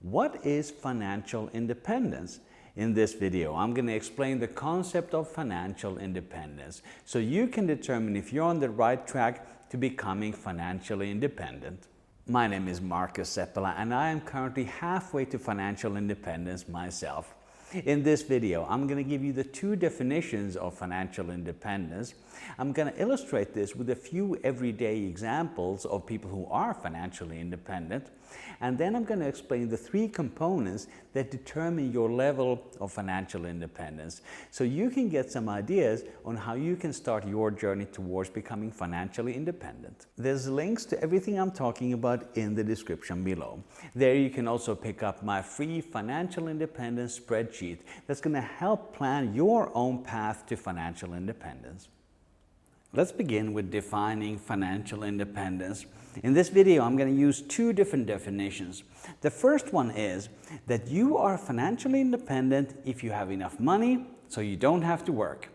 What is financial independence? In this video, I'm going to explain the concept of financial independence so you can determine if you're on the right track to becoming financially independent. My name is Markus and I am currently halfway to financial independence myself. In this video, I'm going to give you the two definitions of financial independence. I'm going to illustrate this with a few everyday examples of people who are financially independent. And then I'm going to explain the three components that determine your level of financial independence, so you can get some ideas on how you can start your journey towards becoming financially independent. There's links to everything I'm talking about in the description below. There you can also pick up my free financial independence spreadsheet that's going to help plan your own path to financial independence. Let's begin with defining financial independence. In this video, I'm going to use two different definitions. The first one is that you are financially independent if you have enough money so you don't have to work.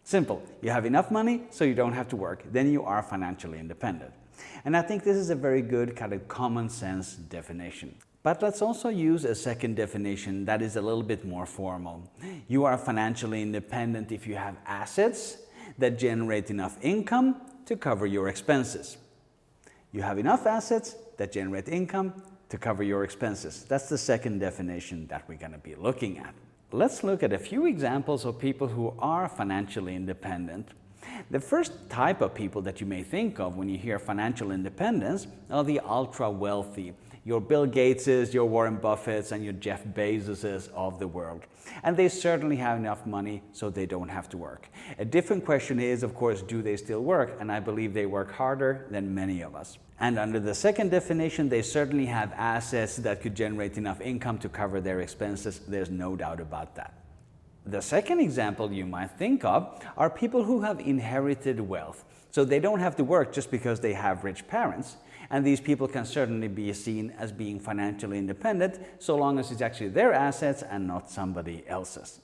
Simple. You have enough money so you don't have to work. Then you are financially independent. And I think this is a very good kind of common sense definition. But let's also use a second definition that is a little bit more formal. You are financially independent if you have assets that generate enough income to cover your expenses. You have enough assets that generate income to cover your expenses. That's the second definition that we're going to be looking at. Let's look at a few examples of people who are financially independent. The first type of people that you may think of when you hear financial independence are the ultra wealthy. Your Bill Gateses, your Warren Buffetts, and your Jeff Bezoses of the world. And they certainly have enough money so they don't have to work. A different question is, of course, do they still work? And I believe they work harder than many of us. And under the second definition, they certainly have assets that could generate enough income to cover their expenses. There's no doubt about that. The second example you might think of are people who have inherited wealth. So they don't have to work just because they have rich parents. And these people can certainly be seen as being financially independent so long as it's actually their assets and not somebody else's.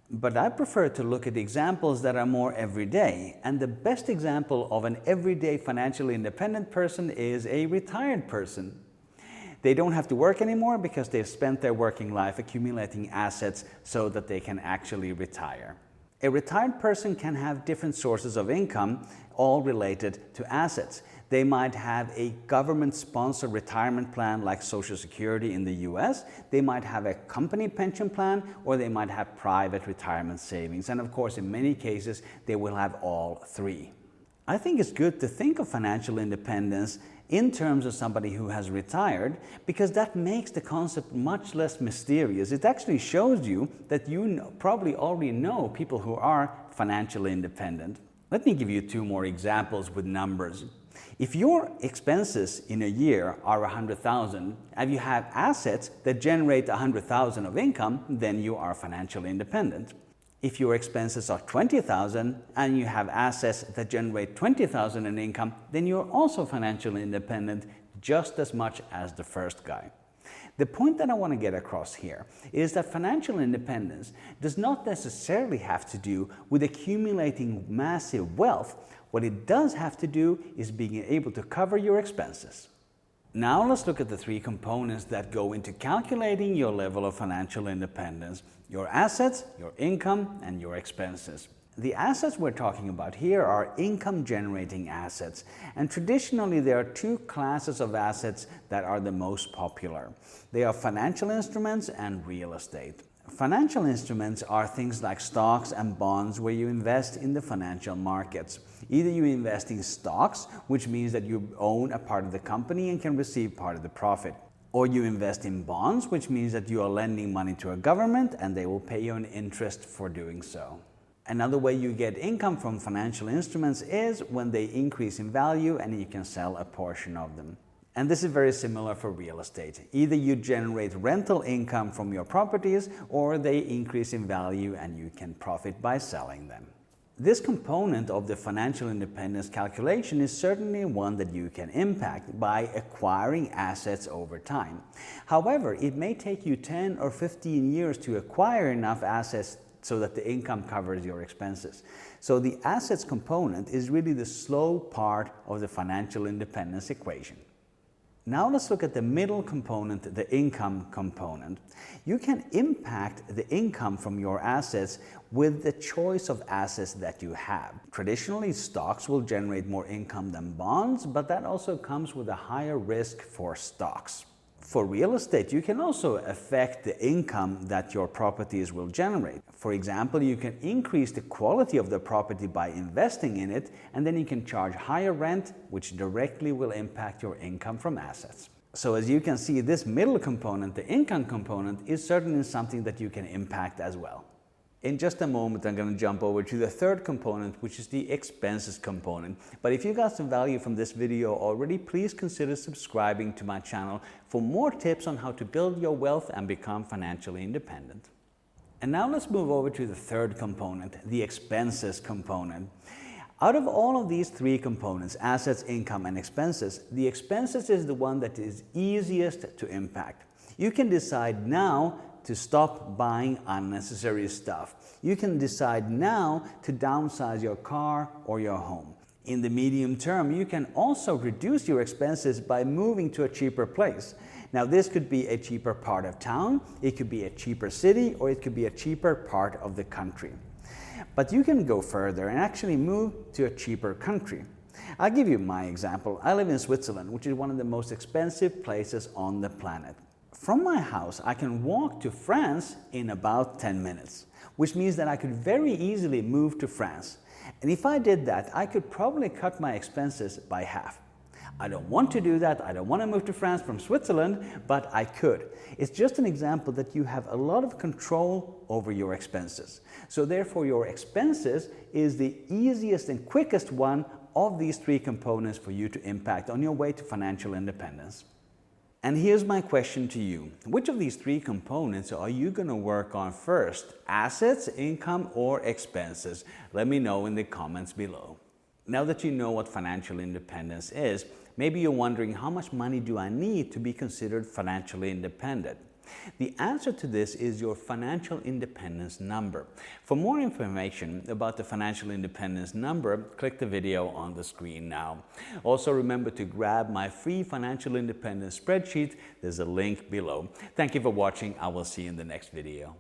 But I prefer to look at examples that are more everyday. And the best example of an everyday financially independent person is a retired person. They don't have to work anymore because they've spent their working life accumulating assets so that they can actually retire. A retired person can have different sources of income, all related to assets. They might have a government-sponsored retirement plan like Social Security in the US. They might have a company pension plan, or they might have private retirement savings. And of course, in many cases, they will have all three. I think it's good to think of financial independence in terms of somebody who has retired, because that makes the concept much less mysterious. It actually shows you that you probably already know people who are financially independent. Let me give you two more examples with numbers. If your expenses in a year are 100,000 and you have assets that generate 100,000 of income, then you are financially independent. If your expenses are 20,000 and you have assets that generate 20,000 in income, then you're also financially independent just as much as the first guy. The point that I want to get across here is that financial independence does not necessarily have to do with accumulating massive wealth. What it does have to do is being able to cover your expenses. Now let's look at the three components that go into calculating your level of financial independence: your assets, your income, and your expenses. The assets we're talking about here are income-generating assets, and traditionally there are two classes of assets that are the most popular. They are financial instruments and real estate. Financial instruments are things like stocks and bonds where you invest in the financial markets. Either you invest in stocks, which means that you own a part of the company and can receive part of the profit. Or you invest in bonds, which means that you are lending money to a government and they will pay you an interest for doing so. Another way you get income from financial instruments is when they increase in value and you can sell a portion of them. And this is very similar for real estate. Either you generate rental income from your properties or they increase in value and you can profit by selling them. This component of the financial independence calculation is certainly one that you can impact by acquiring assets over time. However, it may take you 10 or 15 years to acquire enough assets so that the income covers your expenses. So the assets component is really the slow part of the financial independence equation. Now let's look at the middle component, the income component. You can impact the income from your assets with the choice of assets that you have. Traditionally, stocks will generate more income than bonds, but that also comes with a higher risk for stocks. For real estate, you can also affect the income that your properties will generate. For example, you can increase the quality of the property by investing in it, and then you can charge higher rent, which directly will impact your income from assets. So as you can see, this middle component, the income component, is certainly something that you can impact as well. In just a moment, I'm going to jump over to the third component, which is the expenses component. But if you got some value from this video already, please consider subscribing to my channel for more tips on how to build your wealth and become financially independent. And now let's move over to the third component, the expenses component. Out of all of these three components, assets, income, and expenses, the expenses is the one that is easiest to impact. You can decide now to stop buying unnecessary stuff. You can decide now to downsize your car or your home. In the medium term, you can also reduce your expenses by moving to a cheaper place. Now, this could be a cheaper part of town, it could be a cheaper city, or it could be a cheaper part of the country. But you can go further and actually move to a cheaper country. I'll give you my example. I live in Switzerland, which is one of the most expensive places on the planet. From my house, I can walk to France in about 10 minutes, which means that I could very easily move to France. And if I did that, I could probably cut my expenses by half. I don't want to do that. I don't want to move to France from Switzerland, but I could. It's just an example that you have a lot of control over your expenses. So therefore, your expenses is the easiest and quickest one of these three components for you to impact on your way to financial independence. And here's my question to you. Which of these three components are you going to work on first? Assets, income, or expenses? Let me know in the comments below. Now that you know what financial independence is, maybe you're wondering, how much money do I need to be considered financially independent? The answer to this is your financial independence number. For more information about the financial independence number, click the video on the screen now. Also remember to grab my free financial independence spreadsheet. There's a link below. Thank you for watching. I will see you in the next video.